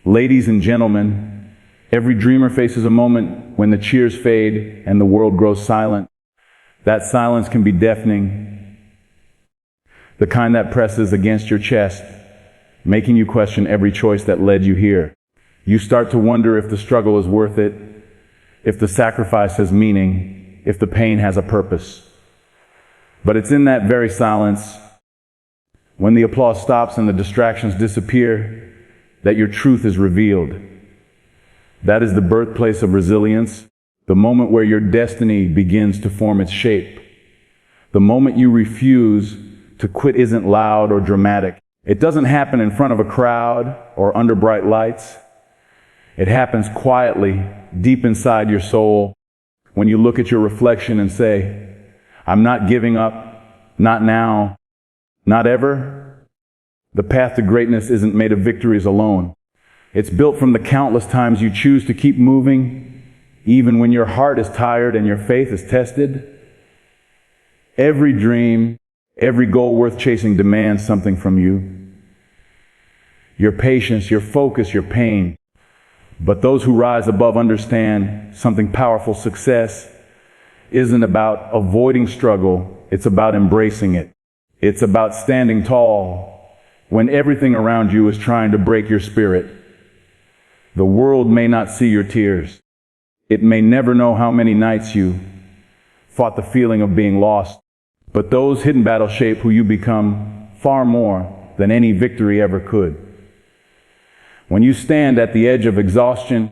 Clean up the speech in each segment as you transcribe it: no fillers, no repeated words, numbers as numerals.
Ladies and gentlemen, every dreamer faces a moment when the cheers fade and the world grows silent. That silence can be deafening, the kind that presses against your chest, making you question every choice that led you here. You start to wonder if the struggle is worth it, if the sacrifice has meaning, if the pain has a purpose. But it's in that very silence, when the applause stops and the distractions disappear, that your truth is revealed. That is the birthplace of resilience, the moment where your destiny begins to form its shape. The moment you refuse to quit isn't loud or dramatic. It doesn't happen in front of a crowd or under bright lights. It happens quietly, deep inside your soul, when you look at your reflection and say, I'm not giving up, not now, not ever. The path to greatness isn't made of victories alone. It's built from the countless times you choose to keep moving, even when your heart is tired and your faith is tested. Every dream, every goal worth chasing demands something from you. Your patience, your focus, your pain. But those who rise above understand something powerful. Success isn't about avoiding struggle, it's about embracing it. It's about standing tall when everything around you is trying to break your spirit. The world may not see your tears. It may never know how many nights you fought the feeling of being lost. But those hidden battles shape who you become far more than any victory ever could. When you stand at the edge of exhaustion,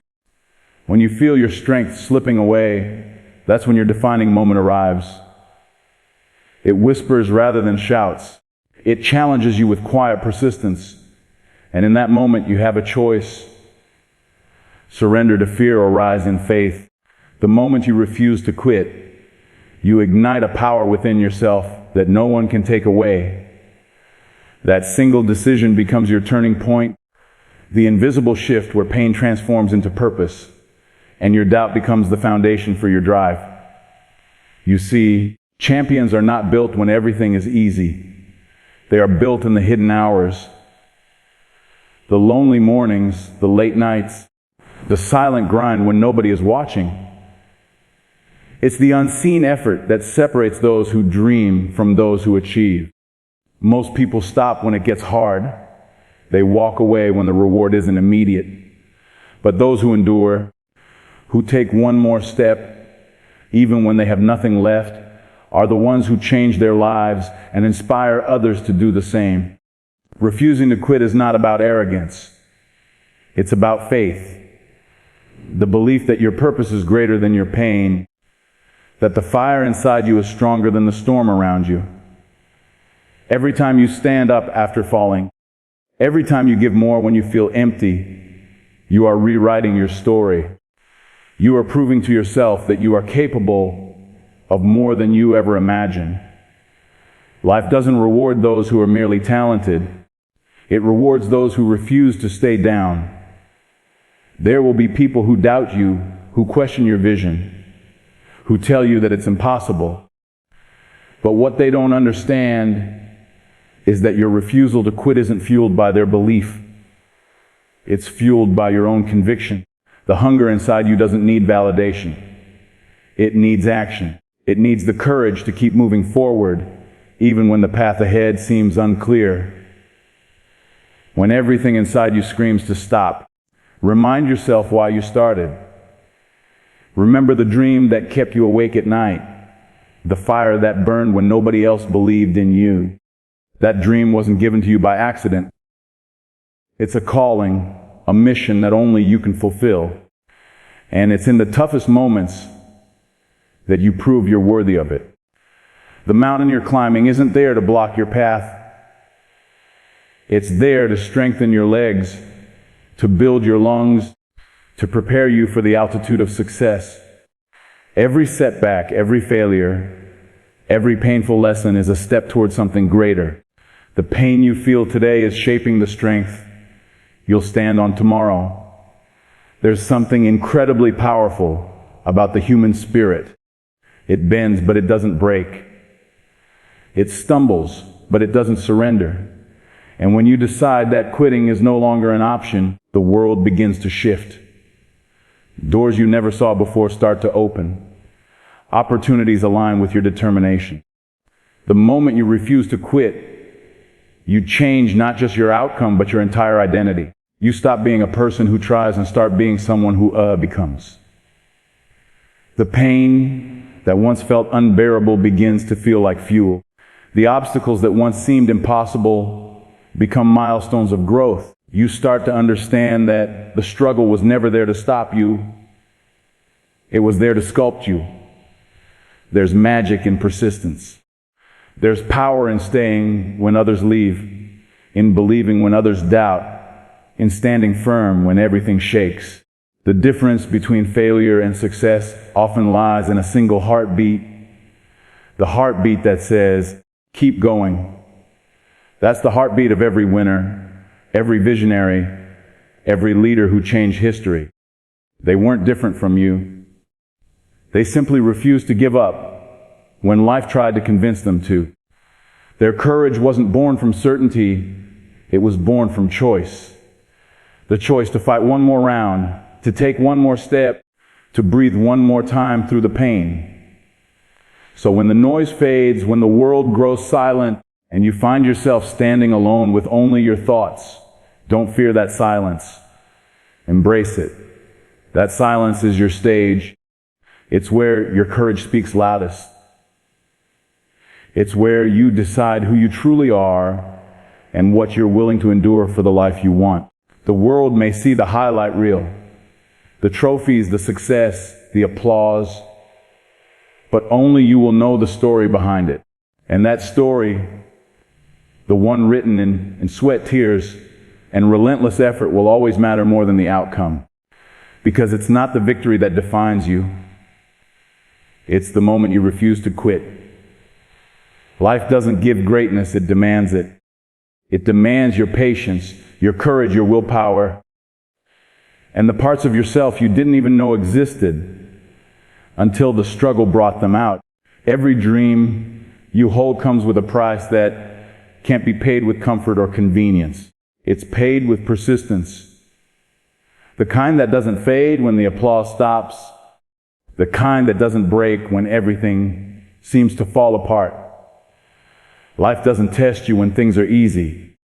when you feel your strength slipping away, that's when your defining moment arrives. It whispers rather than shouts. It challenges you with quiet persistence. And in that moment, you have a choice. Surrender to fear or rise in faith. The moment you refuse to quit, you ignite a power within yourself that no one can take away. That single decision becomes your turning point, the invisible shift where pain transforms into purpose, and your doubt becomes the foundation for your drive. You see, champions are not built when everything is easy. They are built in the hidden hours, the lonely mornings, the late nights, the silent grind when nobody is watching. It's the unseen effort that separates those who dream from those who achieve. Most people stop when it gets hard. They walk away when the reward isn't immediate. But those who endure, who take one more step, even when they have nothing left, are the ones who change their lives and inspire others to do the same. Refusing to quit is not about arrogance. It's about faith. The belief that your purpose is greater than your pain, that the fire inside you is stronger than the storm around you. Every time you stand up after falling, every time you give more when you feel empty, you are rewriting your story. You are proving to yourself that you are capable of more than you ever imagined. Life doesn't reward those who are merely talented. It rewards those who refuse to stay down. There will be people who doubt you, who question your vision, who tell you that it's impossible. But what they don't understand is that your refusal to quit isn't fueled by their belief. It's fueled by your own conviction. The hunger inside you doesn't need validation. It needs action. It needs the courage to keep moving forward, even when the path ahead seems unclear. When everything inside you screams to stop, remind yourself why you started. Remember the dream that kept you awake at night, the fire that burned when nobody else believed in you. That dream wasn't given to you by accident. It's a calling, a mission that only you can fulfill. And it's in the toughest moments that you prove you're worthy of it. The mountain you're climbing isn't there to block your path. It's there to strengthen your legs, to build your lungs, to prepare you for the altitude of success. Every setback, every failure, every painful lesson is a step towards something greater. The pain you feel today is shaping the strength you'll stand on tomorrow. There's something incredibly powerful about the human spirit. It bends, but it doesn't break. It stumbles, but it doesn't surrender. And when you decide that quitting is no longer an option, the world begins to shift. Doors you never saw before start to open. Opportunities align with your determination. The moment you refuse to quit, you change not just your outcome, but your entire identity. You stop being a person who tries and start being someone who becomes. The pain that once felt unbearable begins to feel like fuel. The obstacles that once seemed impossible become milestones of growth. You start to understand that the struggle was never there to stop you. It was there to sculpt you. There's magic in persistence. There's power in staying when others leave, in believing when others doubt, in standing firm when everything shakes. The difference between failure and success often lies in a single heartbeat. The heartbeat that says, keep going. That's the heartbeat of every winner, every visionary, every leader who changed history. They weren't different from you. They simply refused to give up when life tried to convince them to. Their courage wasn't born from certainty, it was born from choice. The choice to fight one more round, to take one more step, to breathe one more time through the pain. So when the noise fades, when the world grows silent, and you find yourself standing alone with only your thoughts, don't fear that silence. Embrace it. That silence is your stage. It's where your courage speaks loudest. It's where you decide who you truly are and what you're willing to endure for the life you want. The world may see the highlight reel, the trophies, the success, the applause, but only you will know the story behind it. And that story, the one written in sweat, tears, and relentless effort, will always matter more than the outcome. Because it's not the victory that defines you. It's the moment you refuse to quit. Life doesn't give greatness, it demands it. It demands your patience, your courage, your willpower, and the parts of yourself you didn't even know existed until the struggle brought them out. Every dream you hold comes with a price that can't be paid with comfort or convenience. It's paid with persistence. The kind that doesn't fade when the applause stops. The kind that doesn't break when everything seems to fall apart. Life doesn't test you when things are easy.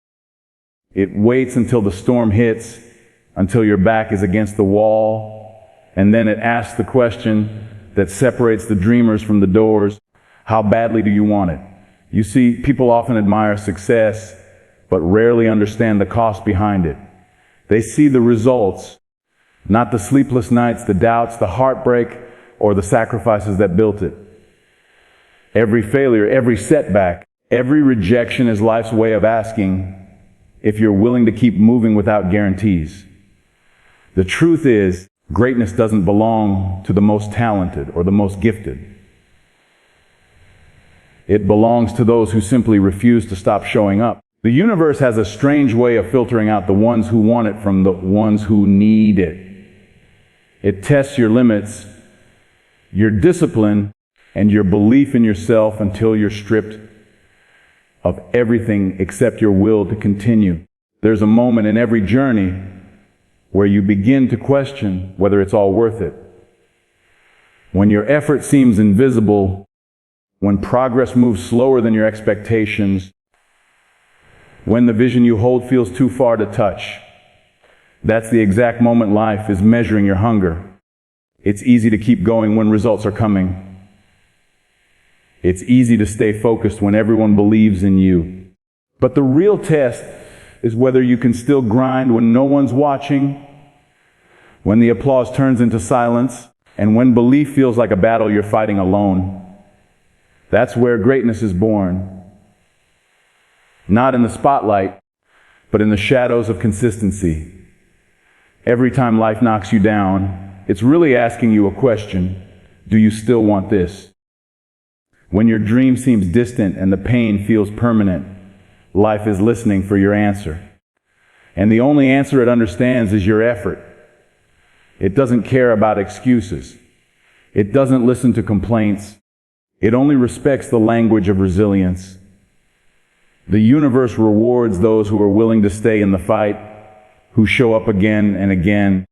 It waits until the storm hits, until your back is against the wall, and then it asks the question that separates the dreamers from the doors: how badly do you want it? You see, people often admire success, but rarely understand the cost behind it. They see the results, not the sleepless nights, the doubts, the heartbreak, or the sacrifices that built it. Every failure, every setback, every rejection is life's way of asking if you're willing to keep moving without guarantees. The truth is, greatness doesn't belong to the most talented or the most gifted. It belongs to those who simply refuse to stop showing up. The universe has a strange way of filtering out the ones who want it from the ones who need it. It tests your limits, your discipline, and your belief in yourself until you're stripped of everything except your will to continue. There's a moment in every journey where you begin to question whether it's all worth it. When your effort seems invisible, when progress moves slower than your expectations, when the vision you hold feels too far to touch, that's the exact moment life is measuring your hunger. It's easy to keep going when results are coming. It's easy to stay focused when everyone believes in you. But the real test is whether you can still grind when no one's watching, when the applause turns into silence, and when belief feels like a battle you're fighting alone. That's where greatness is born. Not in the spotlight, but in the shadows of consistency. Every time life knocks you down, it's really asking you a question: do you still want this? When your dream seems distant and the pain feels permanent, life is listening for your answer. And the only answer it understands is your effort. It doesn't care about excuses. It doesn't listen to complaints. It only respects the language of resilience. The universe rewards those who are willing to stay in the fight, who show up again and again,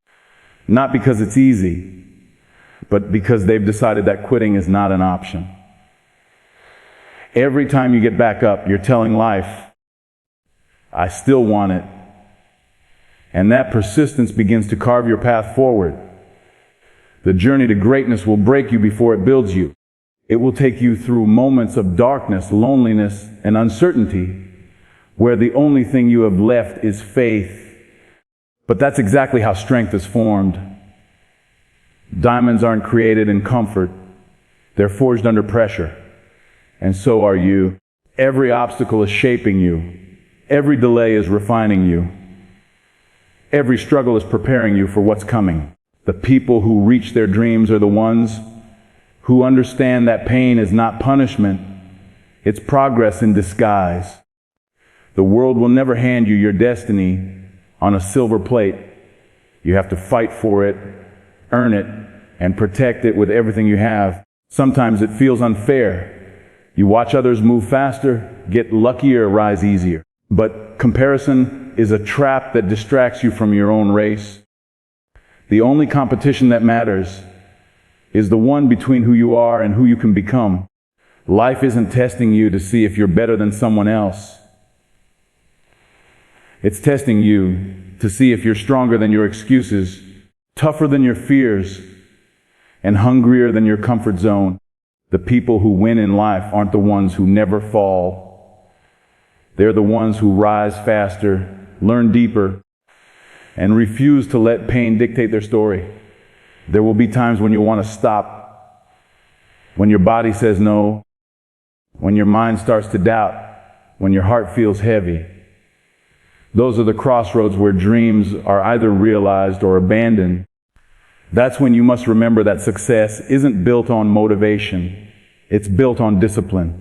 not because it's easy, but because they've decided that quitting is not an option. Every time you get back up, you're telling life, I still want it. And that persistence begins to carve your path forward. The journey to greatness will break you before it builds you. It will take you through moments of darkness, loneliness, and uncertainty, where the only thing you have left is faith. But that's exactly how strength is formed. Diamonds aren't created in comfort. They're forged under pressure. And so are you. Every obstacle is shaping you. Every delay is refining you. Every struggle is preparing you for what's coming. The people who reach their dreams are the ones who understand that pain is not punishment, it's progress in disguise. The world will never hand you your destiny on a silver plate. You have to fight for it, earn it, and protect it with everything you have. Sometimes it feels unfair. You watch others move faster, get luckier, rise easier. But comparison is a trap that distracts you from your own race. The only competition that matters is the one between who you are and who you can become. Life isn't testing you to see if you're better than someone else. It's testing you to see if you're stronger than your excuses, tougher than your fears, and hungrier than your comfort zone. The people who win in life aren't the ones who never fall. They're the ones who rise faster, learn deeper, and refuse to let pain dictate their story. There will be times when you want to stop, when your body says no, when your mind starts to doubt, when your heart feels heavy. Those are the crossroads where dreams are either realized or abandoned. That's when you must remember that success isn't built on motivation, it's built on discipline.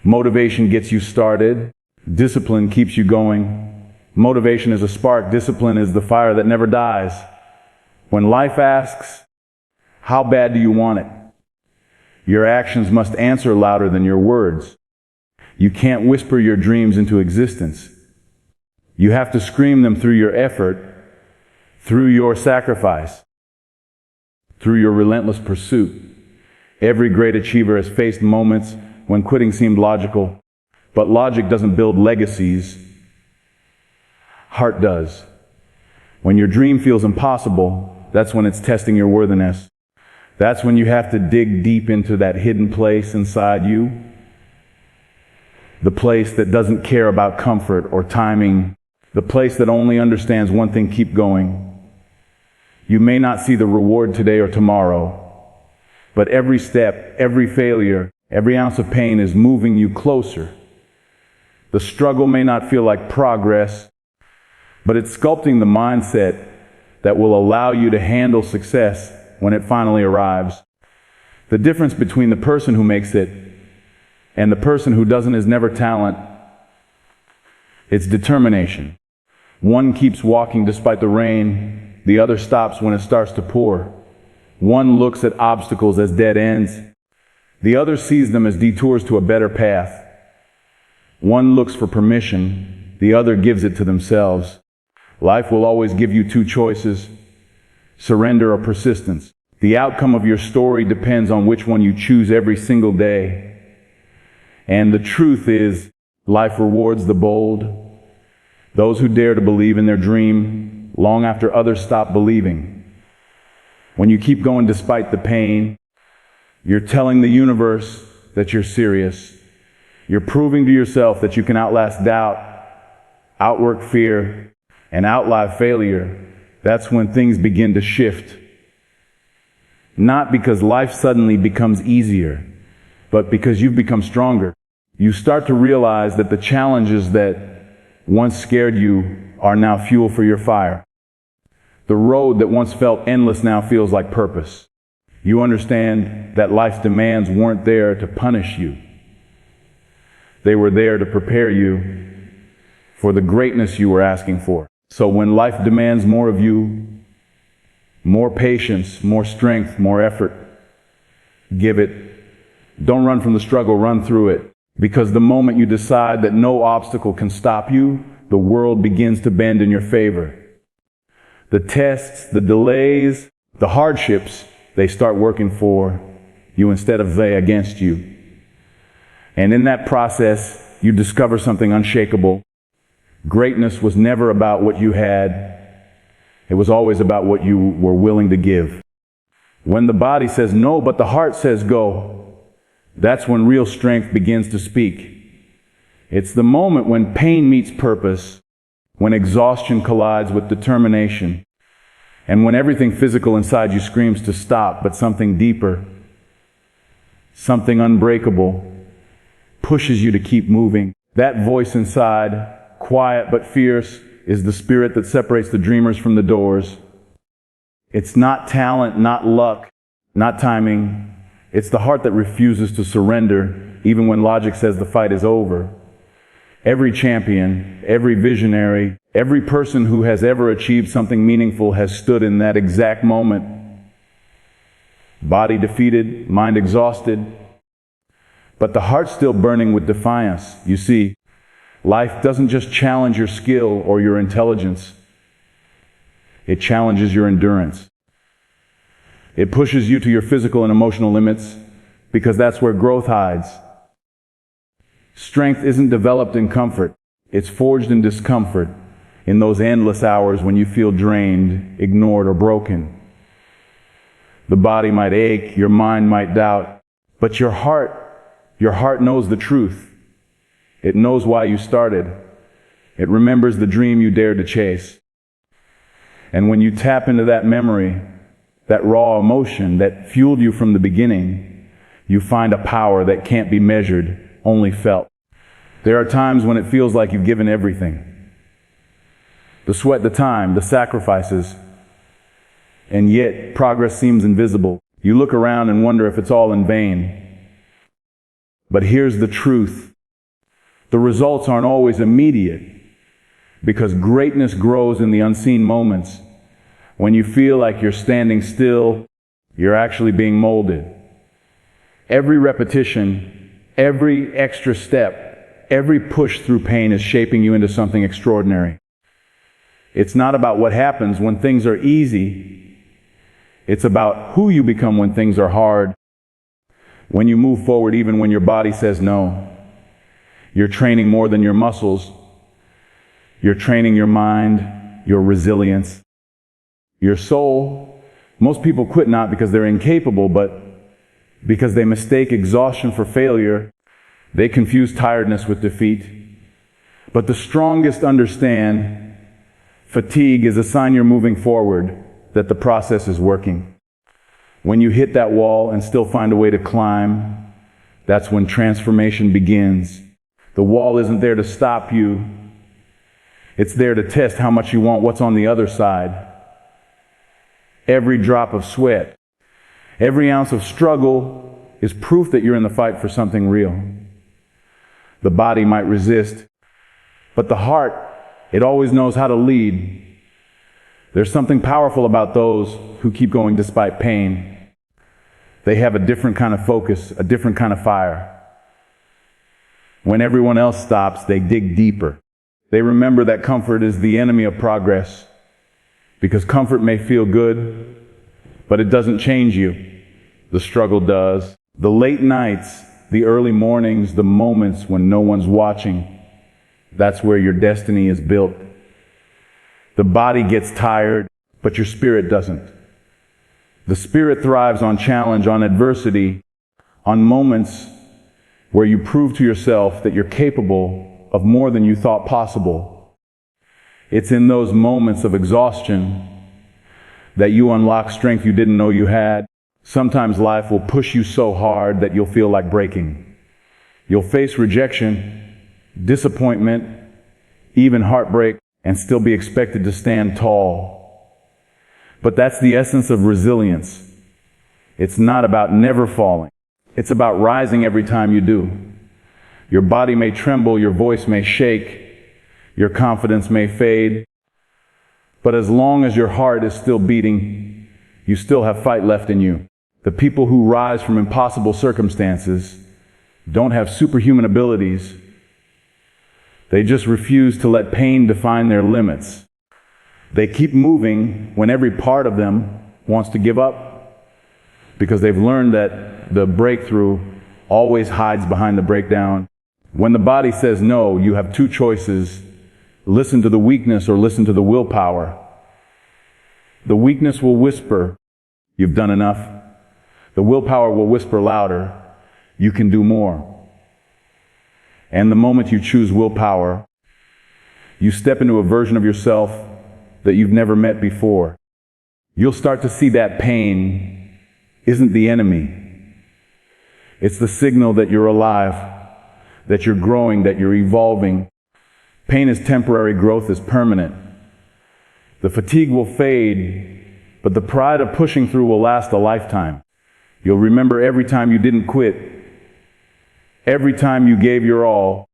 Motivation gets you started, discipline keeps you going. Motivation is a spark, discipline is the fire that never dies. When life asks, how bad do you want it? Your actions must answer louder than your words. You can't whisper your dreams into existence. You have to scream them through your effort, through your sacrifice, through your relentless pursuit. Every great achiever has faced moments when quitting seemed logical, but logic doesn't build legacies. Heart does. When your dream feels impossible, that's when it's testing your worthiness. That's when you have to dig deep into that hidden place inside you. The place that doesn't care about comfort or timing. The place that only understands one thing: keep going. You may not see the reward today or tomorrow, but every step, every failure, every ounce of pain is moving you closer. The struggle may not feel like progress, but it's sculpting the mindset that will allow you to handle success when it finally arrives. The difference between the person who makes it and the person who doesn't is never talent. It's determination. One keeps walking despite the rain, the other stops when it starts to pour. One looks at obstacles as dead ends, the other sees them as detours to a better path. One looks for permission, the other gives it to themselves. Life will always give you two choices: surrender or persistence. The outcome of your story depends on which one you choose every single day. And the truth is, life rewards the bold, those who dare to believe in their dream long after others stop believing. When you keep going despite the pain, you're telling the universe that you're serious. You're proving to yourself that you can outlast doubt, outwork fear, and outlive failure. That's when things begin to shift. Not because life suddenly becomes easier, but because you've become stronger. You start to realize that the challenges that once scared you are now fuel for your fire. The road that once felt endless now feels like purpose. You understand that life's demands weren't there to punish you. They were there to prepare you for the greatness you were asking for. So when life demands more of you, more patience, more strength, more effort, give it. Don't run from the struggle, run through it. Because the moment you decide that no obstacle can stop you, the world begins to bend in your favor. The tests, the delays, the hardships, they start working for you instead of they against you. And in that process, you discover something unshakable. Greatness was never about what you had. It was always about what you were willing to give. When the body says no, but the heart says go, that's when real strength begins to speak. It's the moment when pain meets purpose, when exhaustion collides with determination, and when everything physical inside you screams to stop, but something deeper, something unbreakable, pushes you to keep moving. That voice inside, quiet but fierce, is the spirit that separates the dreamers from the doors. It's not talent, not luck, not timing. It's the heart that refuses to surrender, even when logic says the fight is over. Every champion, every visionary, every person who has ever achieved something meaningful has stood in that exact moment. Body defeated, mind exhausted, but the heart still burning with defiance. You see, life doesn't just challenge your skill or your intelligence. It challenges your endurance. It pushes you to your physical and emotional limits because that's where growth hides. Strength isn't developed in comfort. It's forged in discomfort, in those endless hours when you feel drained, ignored, or broken. The body might ache, your mind might doubt, but your heart knows the truth. It knows why you started. It remembers the dream you dared to chase. And when you tap into that memory, that raw emotion that fueled you from the beginning, you find a power that can't be measured, only felt. There are times when it feels like you've given everything. The sweat, the time, the sacrifices, and yet progress seems invisible. You look around and wonder if it's all in vain. But here's the truth. The results aren't always immediate, because greatness grows in the unseen moments. When you feel like you're standing still, you're actually being molded. Every repetition, every extra step, every push through pain is shaping you into something extraordinary. It's not about what happens when things are easy. It's about who you become when things are hard. When you move forward even when your body says no. You're training more than your muscles. You're training your mind, your resilience, your soul. Most people quit not because they're incapable, but because they mistake exhaustion for failure. They confuse tiredness with defeat. But the strongest understand fatigue is a sign you're moving forward, that the process is working. When you hit that wall and still find a way to climb, that's when transformation begins. The wall isn't there to stop you. It's there to test how much you want what's on the other side. Every drop of sweat, every ounce of struggle is proof that you're in the fight for something real. The body might resist, but the heart, it always knows how to lead. There's something powerful about those who keep going despite pain. They have a different kind of focus, a different kind of fire. When everyone else stops, they dig deeper. They remember that comfort is the enemy of progress, because comfort may feel good, but it doesn't change you. The struggle does. The late nights, the early mornings, the moments when no one's watching, that's where your destiny is built. The body gets tired, but your spirit doesn't. The spirit thrives on challenge, on adversity, on moments where you prove to yourself that you're capable of more than you thought possible. It's in those moments of exhaustion that you unlock strength you didn't know you had. Sometimes life will push you so hard that you'll feel like breaking. You'll face rejection, disappointment, even heartbreak, and still be expected to stand tall. But that's the essence of resilience. It's not about never falling. It's about rising every time you do. Your body may tremble, your voice may shake, your confidence may fade, but as long as your heart is still beating, you still have fight left in you. The people who rise from impossible circumstances, don't have superhuman abilities. They just refuse to let pain define their limits. They keep moving when every part of them wants to give up, because they've learned that the breakthrough always hides behind the breakdown. When the body says no, you have two choices: listen to the weakness or listen to the willpower. The weakness will whisper, "You've done enough." The willpower will whisper louder, "You can do more." And the moment you choose willpower, you step into a version of yourself that you've never met before. You'll start to see that pain isn't the enemy. It's the signal that you're alive, that you're growing, that you're evolving. Pain is temporary, growth is permanent. The fatigue will fade, but the pride of pushing through will last a lifetime. You'll remember every time you didn't quit, every time you gave your all,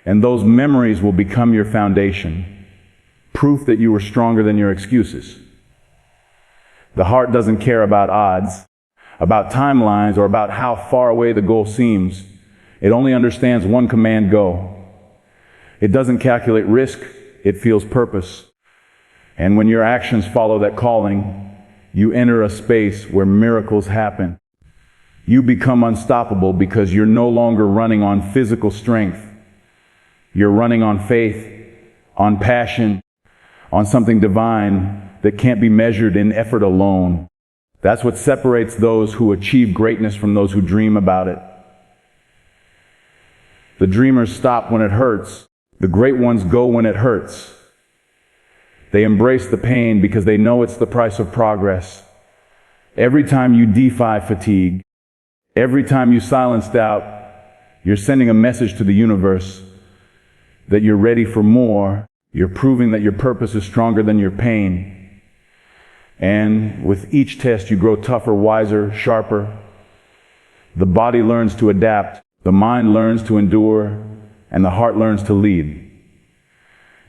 and those memories will become your foundation, proof that you were stronger than your excuses. The heart doesn't care about odds, about timelines, or about how far away the goal seems. It only understands one command: go. It doesn't calculate risk, it feels purpose. And when your actions follow that calling, you enter a space where miracles happen. You become unstoppable because you're no longer running on physical strength. You're running on faith, on passion, on something divine that can't be measured in effort alone. That's what separates those who achieve greatness from those who dream about it. The dreamers stop when it hurts. The great ones go when it hurts. They embrace the pain because they know it's the price of progress. Every time you defy fatigue, every time you silence doubt, you're sending a message to the universe that you're ready for more. You're proving that your purpose is stronger than your pain. And with each test, you grow tougher, wiser, sharper. The body learns to adapt, the mind learns to endure, and the heart learns to lead.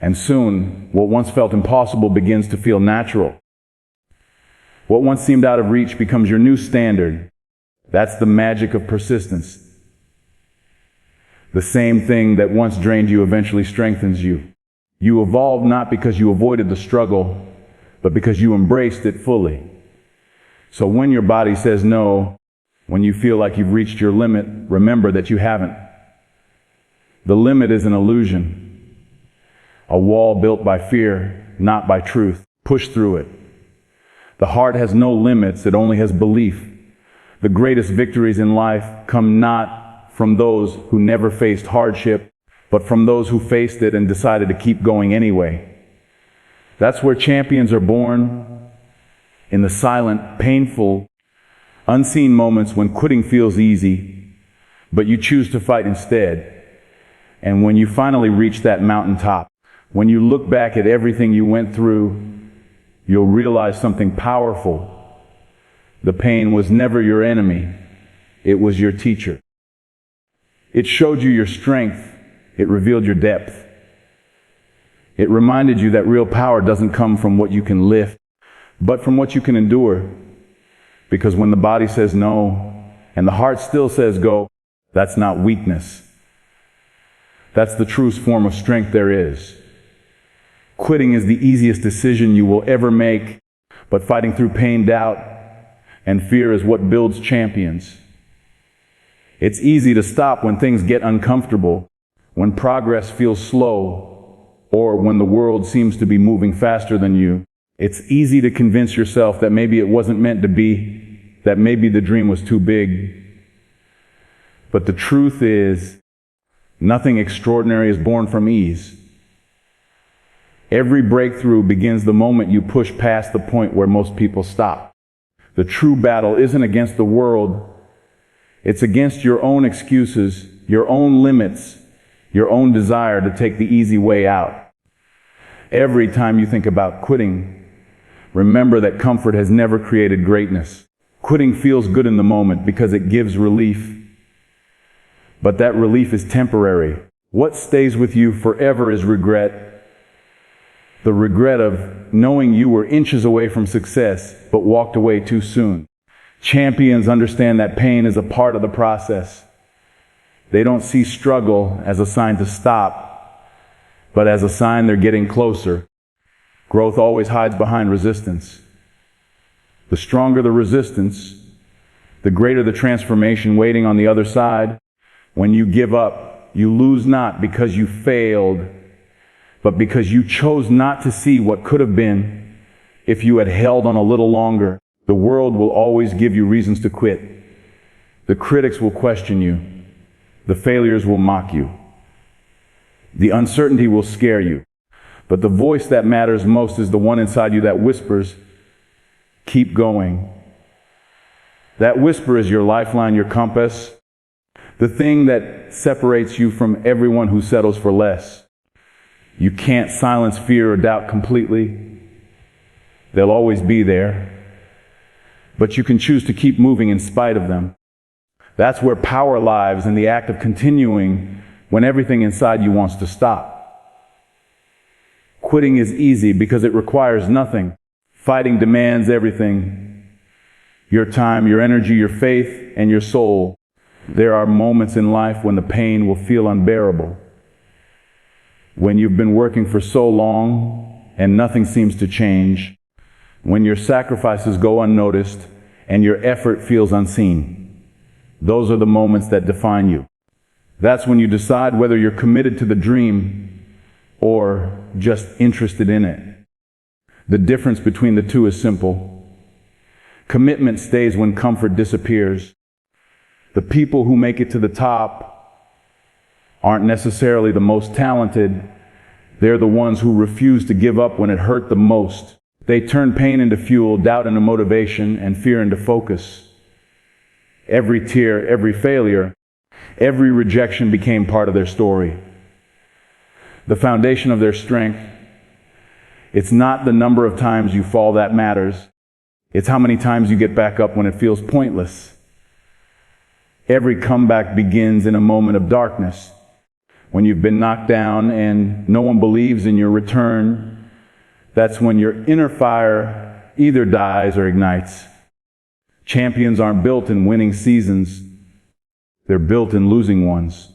And soon, what once felt impossible begins to feel natural. What once seemed out of reach becomes your new standard. That's the magic of persistence. The same thing that once drained you eventually strengthens you. You evolve not because you avoided the struggle, but because you embraced it fully. So when your body says no, when you feel like you've reached your limit, remember that you haven't. The limit is an illusion. A wall built by fear, not by truth. Push through it. The heart has no limits, it only has belief. The greatest victories in life come not from those who never faced hardship, but from those who faced it and decided to keep going anyway. That's where champions are born, in the silent, painful, unseen moments when quitting feels easy, but you choose to fight instead. And when you finally reach that mountaintop, when you look back at everything you went through, you'll realize something powerful. The pain was never your enemy. It was your teacher. It showed you your strength. It revealed your depth. It reminded you that real power doesn't come from what you can lift, but from what you can endure. Because when the body says no, and the heart still says go, that's not weakness. That's the truest form of strength there is. Quitting is the easiest decision you will ever make, but fighting through pain, doubt, and fear is what builds champions. It's easy to stop when things get uncomfortable, when progress feels slow, or when the world seems to be moving faster than you. It's easy to convince yourself that maybe it wasn't meant to be, that maybe the dream was too big. But the truth is, nothing extraordinary is born from ease. Every breakthrough begins the moment you push past the point where most people stop. The true battle isn't against the world. It's against your own excuses, your own limits, your own desire to take the easy way out. Every time you think about quitting, remember that comfort has never created greatness. Quitting feels good in the moment because it gives relief. But that relief is temporary. What stays with you forever is regret. The regret of knowing you were inches away from success, but walked away too soon. Champions understand that pain is a part of the process. They don't see struggle as a sign to stop, but as a sign they're getting closer. Growth always hides behind resistance. The stronger the resistance, the greater the transformation waiting on the other side. When you give up, you lose not because you failed, but because you chose not to see what could have been if you had held on a little longer. The world will always give you reasons to quit. The critics will question you. The failures will mock you. The uncertainty will scare you. But the voice that matters most is the one inside you that whispers, keep going. That whisper is your lifeline, your compass, the thing that separates you from everyone who settles for less. You can't silence fear or doubt completely. They'll always be there. But you can choose to keep moving in spite of them. That's where power lies, in the act of continuing when everything inside you wants to stop. Quitting is easy because it requires nothing. Fighting demands everything. Your time, your energy, your faith, and your soul. There are moments in life when the pain will feel unbearable. When you've been working for so long and nothing seems to change. When your sacrifices go unnoticed and your effort feels unseen. Those are the moments that define you. That's when you decide whether you're committed to the dream or just interested in it. The difference between the two is simple. Commitment stays when comfort disappears. The people who make it to the top aren't necessarily the most talented. They're the ones who refuse to give up when it hurt the most. They turn pain into fuel, doubt into motivation, and fear into focus. Every tear, every failure, every rejection became part of their story. The foundation of their strength. It's not the number of times you fall that matters. It's how many times you get back up when it feels pointless. Every comeback begins in a moment of darkness. When you've been knocked down and no one believes in your return, that's when your inner fire either dies or ignites. Champions aren't built in winning seasons. They're built in losing ones.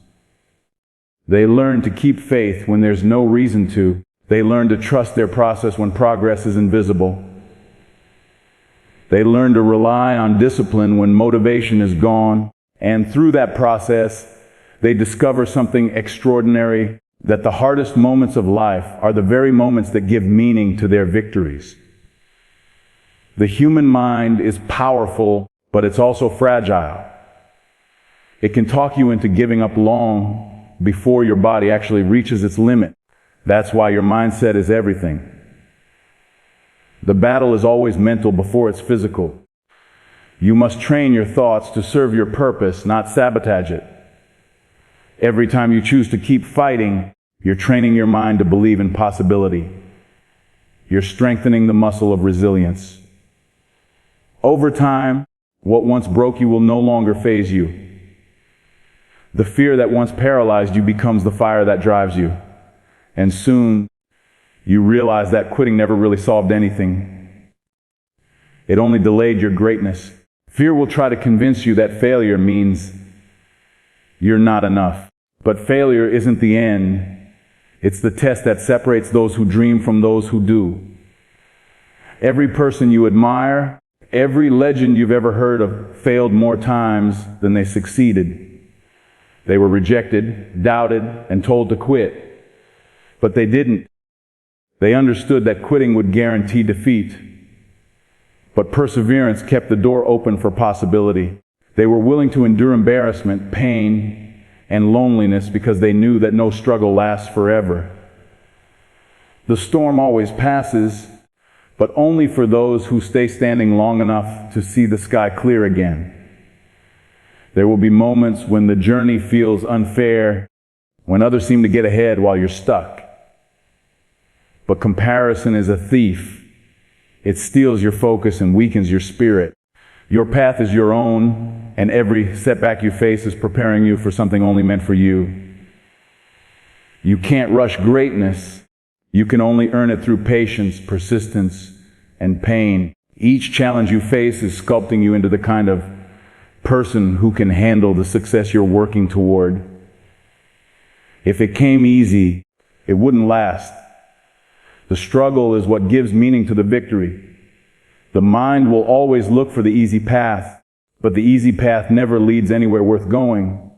They learn to keep faith when there's no reason to. They learn to trust their process when progress is invisible. They learn to rely on discipline when motivation is gone. And through that process, they discover something extraordinary, that the hardest moments of life are the very moments that give meaning to their victories. The human mind is powerful, but it's also fragile. It can talk you into giving up long before your body actually reaches its limit. That's why your mindset is everything. The battle is always mental before it's physical. You must train your thoughts to serve your purpose, not sabotage it. Every time you choose to keep fighting, you're training your mind to believe in possibility. You're strengthening the muscle of resilience. Over time, what once broke you will no longer faze you. The fear that once paralyzed you becomes the fire that drives you. And soon, you realize that quitting never really solved anything. It only delayed your greatness. Fear will try to convince you that failure means you're not enough. But failure isn't the end. It's the test that separates those who dream from those who do. Every person you admire, every legend you've ever heard of failed more times than they succeeded. They were rejected, doubted, and told to quit. But they didn't. They understood that quitting would guarantee defeat. But perseverance kept the door open for possibility. They were willing to endure embarrassment, pain, and loneliness because they knew that no struggle lasts forever. The storm always passes, but only for those who stay standing long enough to see the sky clear again. There will be moments when the journey feels unfair, when others seem to get ahead while you're stuck. But comparison is a thief. It steals your focus and weakens your spirit. Your path is your own, and every setback you face is preparing you for something only meant for you. You can't rush greatness. You can only earn it through patience, persistence, and pain. Each challenge you face is sculpting you into the kind of person who can handle the success you're working toward. If it came easy, it wouldn't last. The struggle is what gives meaning to the victory. The mind will always look for the easy path, but the easy path never leads anywhere worth going.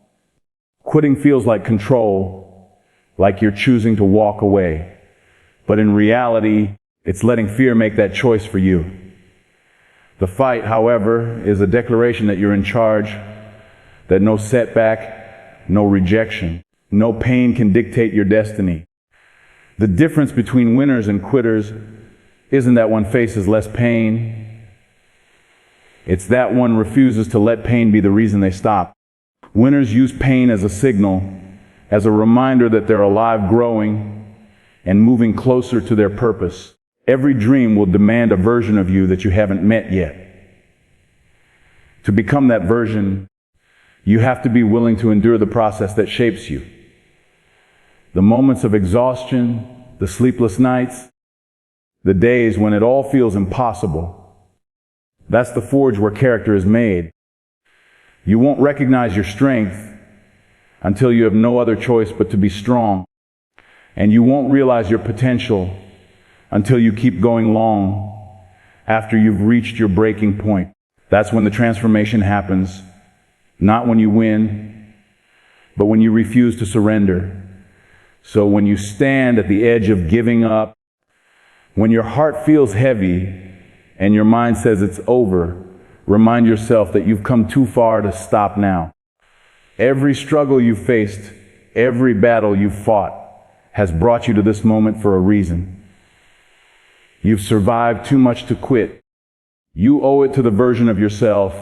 Quitting feels like control, like you're choosing to walk away. But in reality, it's letting fear make that choice for you. The fight, however, is a declaration that you're in charge, that no setback, no rejection, no pain can dictate your destiny. The difference between winners and quitters isn't that one faces less pain. It's that one refuses to let pain be the reason they stop. Winners use pain as a signal, as a reminder that they're alive, growing, and moving closer to their purpose. Every dream will demand a version of you that you haven't met yet. To become that version, you have to be willing to endure the process that shapes you. The moments of exhaustion, the sleepless nights, the days when it all feels impossible. That's the forge where character is made. You won't recognize your strength until you have no other choice but to be strong. And you won't realize your potential until you keep going long after you've reached your breaking point. That's when the transformation happens, not when you win, but when you refuse to surrender. So when you stand at the edge of giving up, when your heart feels heavy and your mind says it's over, remind yourself that you've come too far to stop now. Every struggle you faced, every battle you fought, has brought you to this moment for a reason. You've survived too much to quit. You owe it to the version of yourself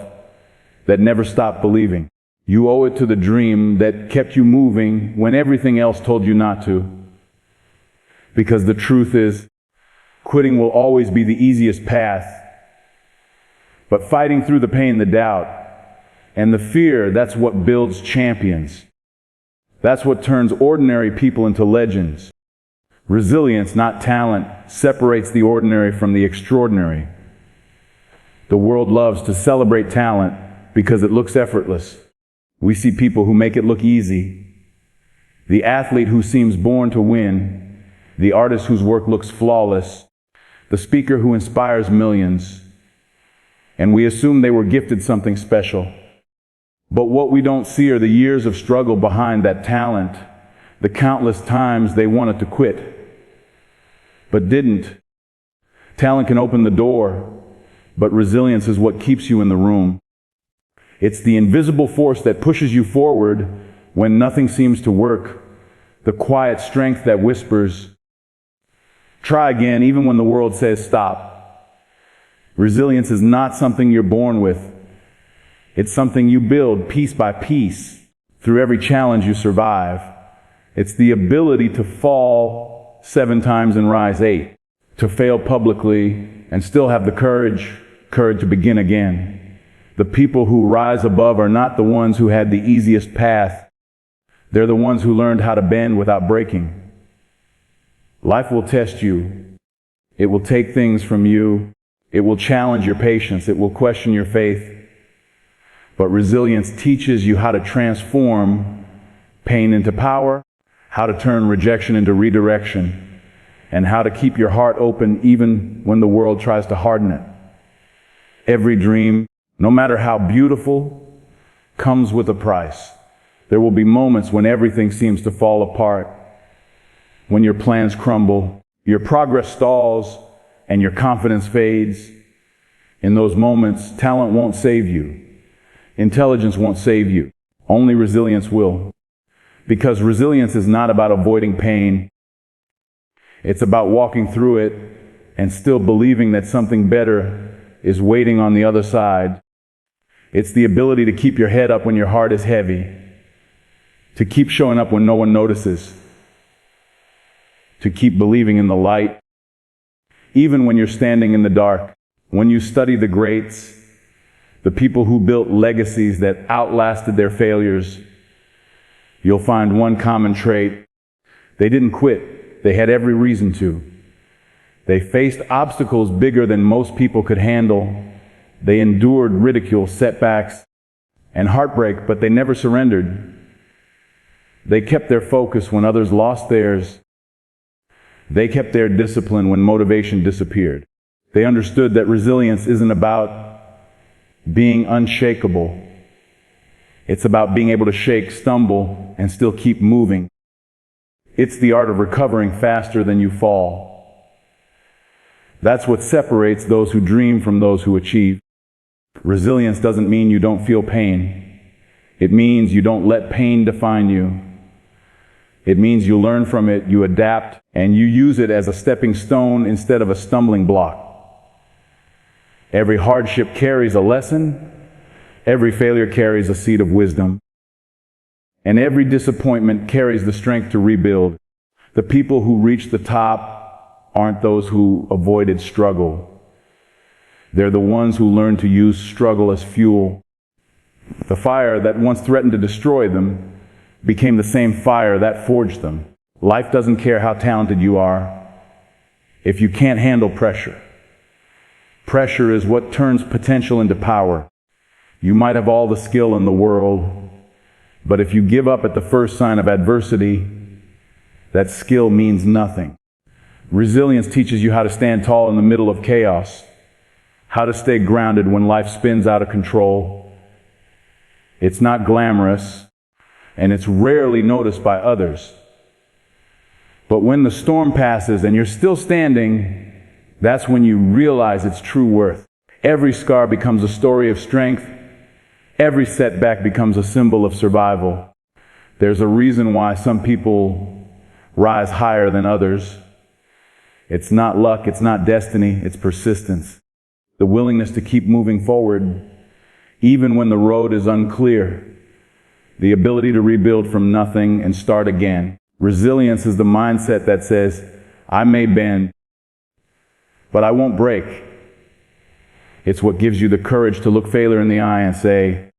that never stopped believing. You owe it to the dream that kept you moving when everything else told you not to. Because the truth is, quitting will always be the easiest path. But fighting through the pain, the doubt, and the fear, that's what builds champions. That's what turns ordinary people into legends. Resilience, not talent, separates the ordinary from the extraordinary. The world loves to celebrate talent because it looks effortless. We see people who make it look easy. The athlete who seems born to win. The artist whose work looks flawless. The speaker who inspires millions. And we assume they were gifted something special. But what we don't see are the years of struggle behind that talent, the countless times they wanted to quit, but didn't. Talent can open the door, but resilience is what keeps you in the room. It's the invisible force that pushes you forward when nothing seems to work, the quiet strength that whispers, try again even when the world says stop. Resilience is not something you're born with. It's something you build piece by piece through every challenge you survive. It's the ability to fall 7 times and rise 8, to fail publicly and still have the courage to begin again. The people who rise above are not the ones who had the easiest path. They're the ones who learned how to bend without breaking. Life will test you. It will take things from you. It will challenge your patience. It will question your faith. But resilience teaches you how to transform pain into power, how to turn rejection into redirection, and how to keep your heart open even when the world tries to harden it. Every dream, no matter how beautiful, comes with a price. There will be moments when everything seems to fall apart, when your plans crumble, your progress stalls, and your confidence fades. In those moments, talent won't save you. Intelligence won't save you. Only resilience will. Because resilience is not about avoiding pain. It's about walking through it and still believing that something better is waiting on the other side. It's the ability to keep your head up when your heart is heavy, to keep showing up when no one notices, to keep believing in the light, even when you're standing in the dark. When you study the greats, the people who built legacies that outlasted their failures, you'll find one common trait. They didn't quit. They had every reason to. They faced obstacles bigger than most people could handle. They endured ridicule, setbacks, and heartbreak, but they never surrendered. They kept their focus when others lost theirs. They kept their discipline when motivation disappeared. They understood that resilience isn't about being unshakable. It's about being able to shake, stumble, and still keep moving. It's the art of recovering faster than you fall. That's what separates those who dream from those who achieve. Resilience doesn't mean you don't feel pain. It means you don't let pain define you. It means you learn from it, you adapt, and you use it as a stepping stone instead of a stumbling block. Every hardship carries a lesson. Every failure carries a seed of wisdom. And every disappointment carries the strength to rebuild. The people who reach the top aren't those who avoided struggle. They're the ones who learn to use struggle as fuel. The fire that once threatened to destroy them became the same fire that forged them. Life doesn't care how talented you are if you can't handle pressure. Pressure is what turns potential into power. You might have all the skill in the world, but if you give up at the first sign of adversity, that skill means nothing. Resilience teaches you how to stand tall in the middle of chaos, how to stay grounded when life spins out of control. It's not glamorous, and it's rarely noticed by others. But when the storm passes and you're still standing, that's when you realize its true worth. Every scar becomes a story of strength. Every setback becomes a symbol of survival. There's a reason why some people rise higher than others. It's not luck, it's not destiny, it's persistence. The willingness to keep moving forward, even when the road is unclear. The ability to rebuild from nothing and start again. Resilience is the mindset that says, I may bend, but I won't break. It's what gives you the courage to look failure in the eye and say,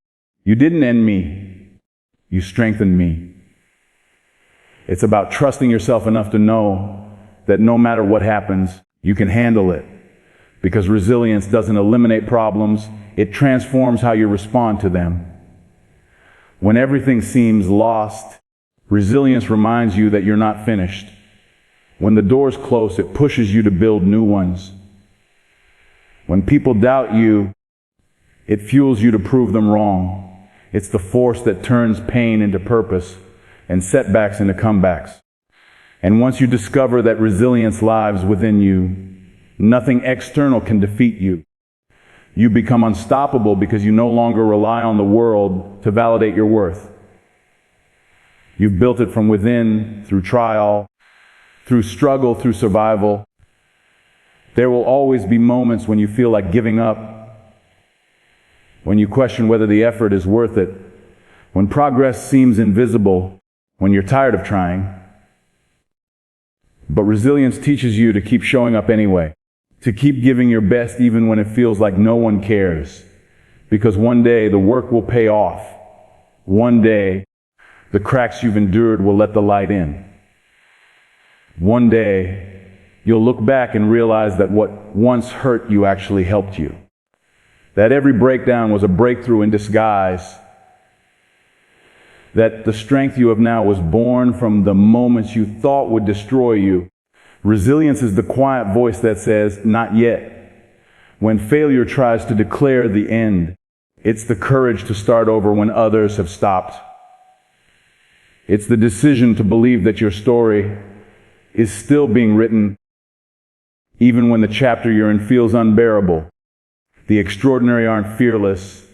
you didn't end me, you strengthened me. It's about trusting yourself enough to know that no matter what happens, you can handle it. Because resilience doesn't eliminate problems, it transforms how you respond to them. When everything seems lost, resilience reminds you that you're not finished. When the door's close, it pushes you to build new ones. When people doubt you, it fuels you to prove them wrong. It's the force that turns pain into purpose and setbacks into comebacks. And once you discover that resilience lives within you, nothing external can defeat you. You become unstoppable because you no longer rely on the world to validate your worth. You've built it from within, through trial, through struggle, through survival. There will always be moments when you feel like giving up, when you question whether the effort is worth it, when progress seems invisible, when you're tired of trying. But resilience teaches you to keep showing up anyway, to keep giving your best even when it feels like no one cares. Because one day the work will pay off. One day the cracks you've endured will let the light in. One day you'll look back and realize that what once hurt you actually helped you. That every breakdown was a breakthrough in disguise. That the strength you have now was born from the moments you thought would destroy you. Resilience is the quiet voice that says, not yet. When failure tries to declare the end, it's the courage to start over when others have stopped. It's the decision to believe that your story is still being written, even when the chapter you're in feels unbearable. The extraordinary aren't fearless.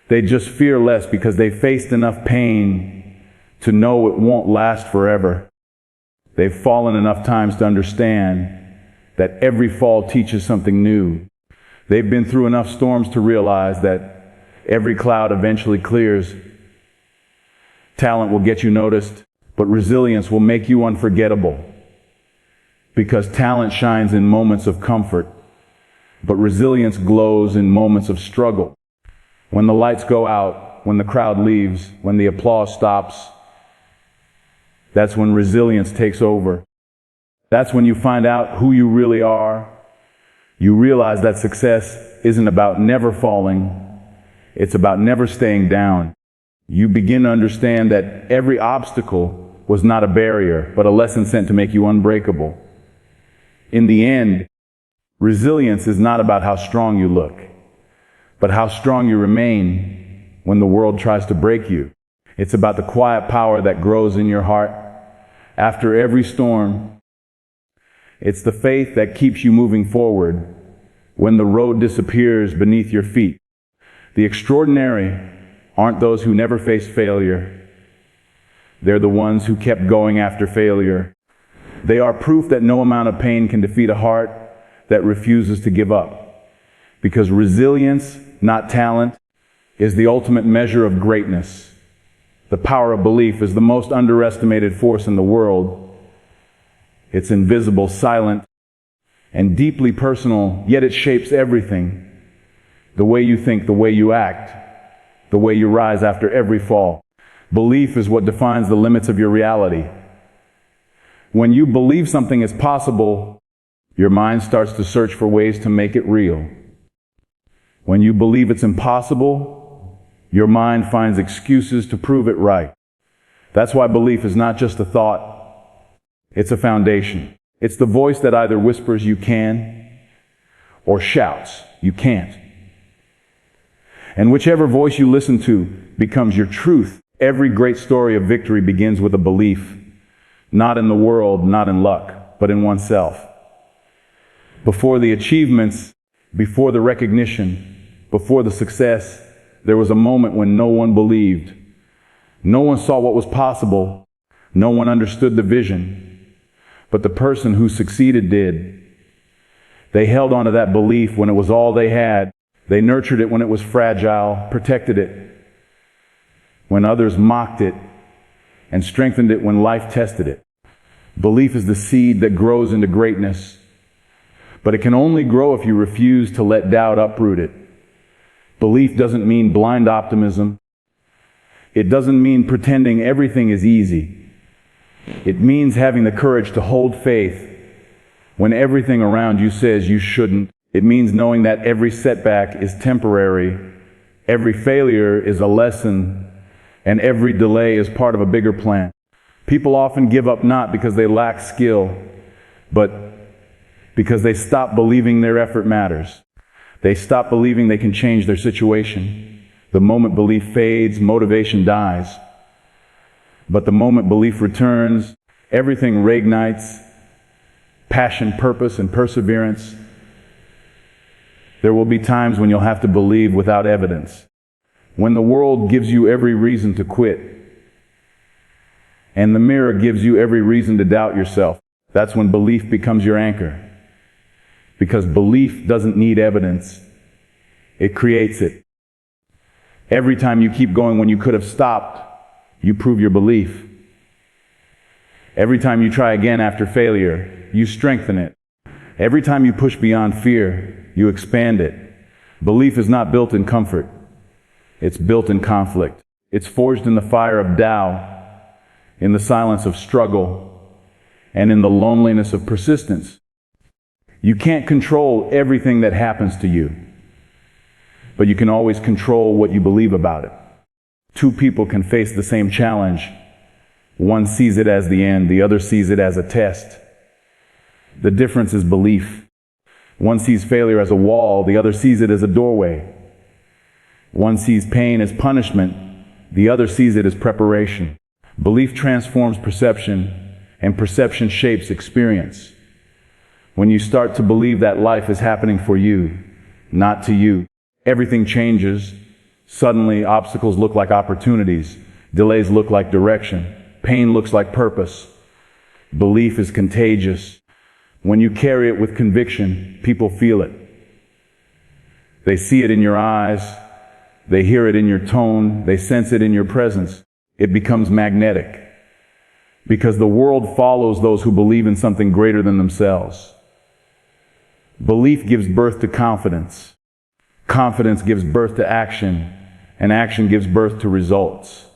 They just fear less because they faced enough pain to know it won't last forever. They've fallen enough times to understand that every fall teaches something new. They've been through enough storms to realize that every cloud eventually clears. Talent will get you noticed, but resilience will make you unforgettable. Because talent shines in moments of comfort, but resilience glows in moments of struggle. When the lights go out, when the crowd leaves, when the applause stops, that's when resilience takes over. That's when you find out who you really are. You realize that success isn't about never falling. It's about never staying down. You begin to understand that every obstacle was not a barrier, but a lesson sent to make you unbreakable. In the end, resilience is not about how strong you look, but how strong you remain when the world tries to break you. It's about the quiet power that grows in your heart after every storm. It's the faith that keeps you moving forward when the road disappears beneath your feet. The extraordinary aren't those who never face failure. They're the ones who kept going after failure. They are proof that no amount of pain can defeat a heart that refuses to give up. Because resilience, not talent, is the ultimate measure of greatness. The power of belief is the most underestimated force in the world. It's invisible, silent, and deeply personal, yet it shapes everything. The way you think, the way you act, the way you rise after every fall. Belief is what defines the limits of your reality. When you believe something is possible, your mind starts to search for ways to make it real. When you believe it's impossible, your mind finds excuses to prove it right. That's why belief is not just a thought, it's a foundation. It's the voice that either whispers you can or shouts you can't. And whichever voice you listen to becomes your truth. Every great story of victory begins with a belief, not in the world, not in luck, but in oneself. Before the achievements, before the recognition, before the success, there was a moment when no one believed. No one saw what was possible. No one understood the vision. But the person who succeeded did. They held on to that belief when it was all they had. They nurtured it when it was fragile, protected it when others mocked it, and strengthened it when life tested it. Belief is the seed that grows into greatness, but it can only grow if you refuse to let doubt uproot it. Belief doesn't mean blind optimism. It doesn't mean pretending everything is easy. It means having the courage to hold faith when everything around you says you shouldn't. It means knowing that every setback is temporary, every failure is a lesson, and every delay is part of a bigger plan. People often give up not because they lack skill, but because they stop believing their effort matters. They stop believing they can change their situation. The moment belief fades, motivation dies. But the moment belief returns, everything reignites, passion, purpose, and perseverance. There will be times when you'll have to believe without evidence. When the world gives you every reason to quit, and the mirror gives you every reason to doubt yourself, that's when belief becomes your anchor. Because belief doesn't need evidence. It creates it. Every time you keep going when you could have stopped, you prove your belief. Every time you try again after failure, you strengthen it. Every time you push beyond fear, you expand it. Belief is not built in comfort. It's built in conflict. It's forged in the fire of doubt, in the silence of struggle, and in the loneliness of persistence. You can't control everything that happens to you, but you can always control what you believe about it. Two people can face the same challenge. One sees it as the end, the other sees it as a test. The difference is belief. One sees failure as a wall, the other sees it as a doorway. One sees pain as punishment, the other sees it as preparation. Belief transforms perception, and perception shapes experience. When you start to believe that life is happening for you, not to you, everything changes. Suddenly, obstacles look like opportunities. Delays look like direction. Pain looks like purpose. Belief is contagious. When you carry it with conviction, people feel it. They see it in your eyes. They hear it in your tone. They sense it in your presence. It becomes magnetic. Because the world follows those who believe in something greater than themselves. Belief gives birth to confidence. Confidence gives birth to action. And action gives birth to results.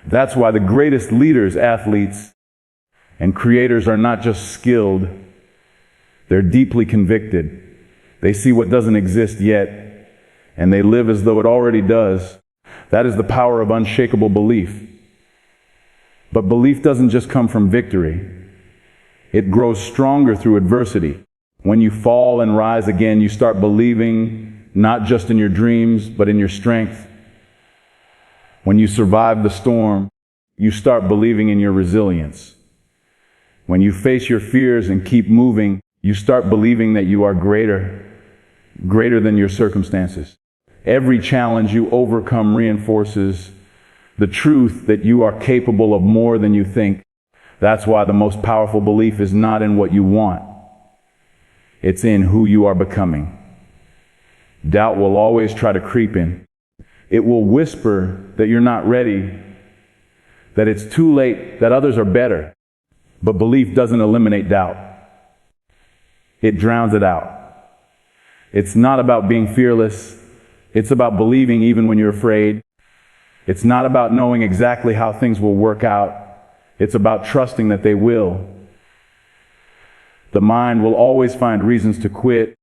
That's why the greatest leaders, athletes, and creators are not just skilled. They're deeply convicted. They see what doesn't exist yet, and they live as though it already does. That is the power of unshakable belief. But belief doesn't just come from victory. It grows stronger through adversity. When you fall and rise again, you start believing not just in your dreams, but in your strength. When you survive the storm, you start believing in your resilience. When you face your fears and keep moving, you start believing that you are greater than your circumstances. Every challenge you overcome reinforces the truth that you are capable of more than you think. That's why the most powerful belief is not in what you want. It's in who you are becoming. Doubt will always try to creep in. It will whisper that you're not ready, that it's too late, that others are better. But belief doesn't eliminate doubt. It drowns it out. It's not about being fearless. It's about believing even when you're afraid. It's not about knowing exactly how things will work out. It's about trusting that they will. The mind will always find reasons to quit,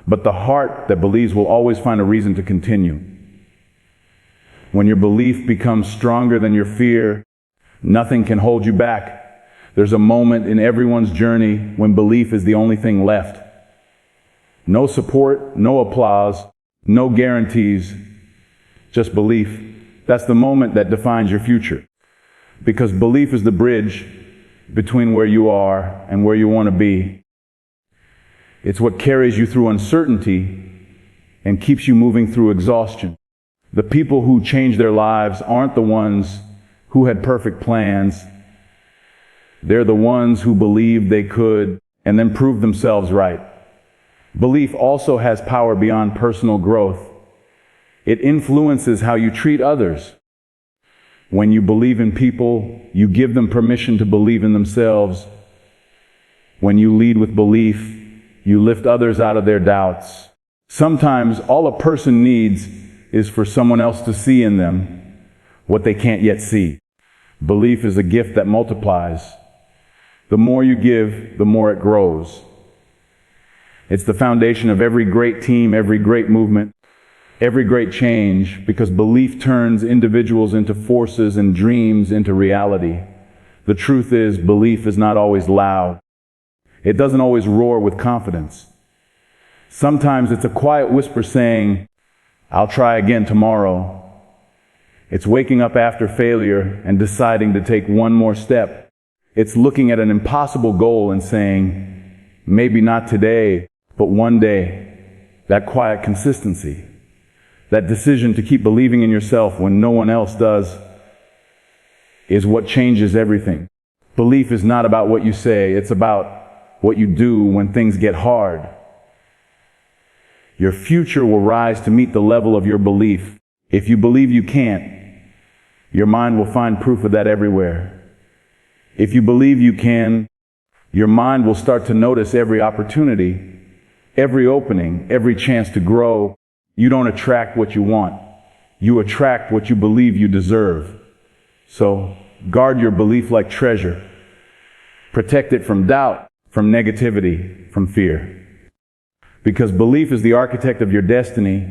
but the heart that believes will always find a reason to continue. When your belief becomes stronger than your fear, nothing can hold you back. There's a moment in everyone's journey when belief is the only thing left. No support, no applause, no guarantees, just belief. That's the moment that defines your future. Because belief is the bridge between where you are and where you want to be. It's what carries you through uncertainty and keeps you moving through exhaustion. The people who change their lives aren't the ones who had perfect plans. They're the ones who believed they could and then proved themselves right. Belief also has power beyond personal growth. It influences how you treat others. When you believe in people, you give them permission to believe in themselves. When you lead with belief, you lift others out of their doubts. Sometimes all a person needs is for someone else to see in them what they can't yet see. Belief is a gift that multiplies. The more you give, the more it grows. It's the foundation of every great team, every great movement, every great change, because belief turns individuals into forces and dreams into reality. The truth is, belief is not always loud. It doesn't always roar with confidence. Sometimes it's a quiet whisper saying, "I'll try again tomorrow." It's waking up after failure and deciding to take one more step. It's looking at an impossible goal and saying, "Maybe not today, but one day." That quiet consistency, that decision to keep believing in yourself when no one else does, is what changes everything. Belief is not about what you say, it's about what you do when things get hard. Your future will rise to meet the level of your belief. If you believe you can't, your mind will find proof of that everywhere. If you believe you can, your mind will start to notice every opportunity, every opening, every chance to grow. You don't attract what you want. You attract what you believe you deserve. So guard your belief like treasure. Protect it from doubt, from negativity, from fear. Because belief is the architect of your destiny.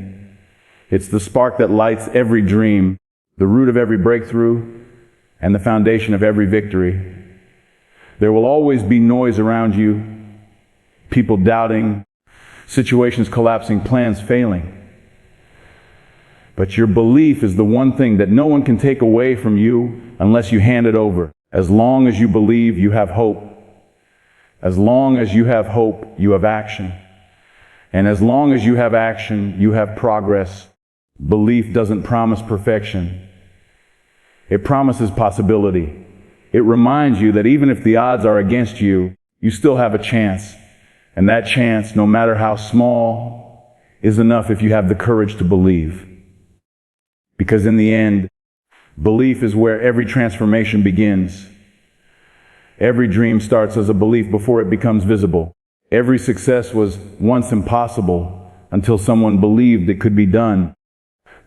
It's the spark that lights every dream, the root of every breakthrough, and the foundation of every victory. There will always be noise around you, people doubting, situations collapsing, plans failing. But your belief is the one thing that no one can take away from you unless you hand it over. As long as you believe, you have hope. As long as you have hope, you have action. And as long as you have action, you have progress. Belief doesn't promise perfection. It promises possibility. It reminds you that even if the odds are against you, you still have a chance. And that chance, no matter how small, is enough if you have the courage to believe. Because in the end, belief is where every transformation begins. Every dream starts as a belief before it becomes visible. Every success was once impossible until someone believed it could be done.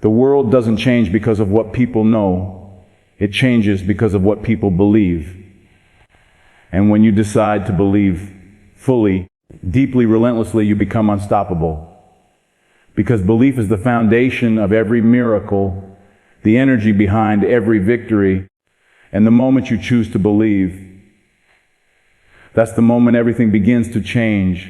The world doesn't change because of what people know. It changes because of what people believe. And when you decide to believe fully, deeply, relentlessly, you become unstoppable. Because belief is the foundation of every miracle, the energy behind every victory, and the moment you choose to believe, that's the moment everything begins to change.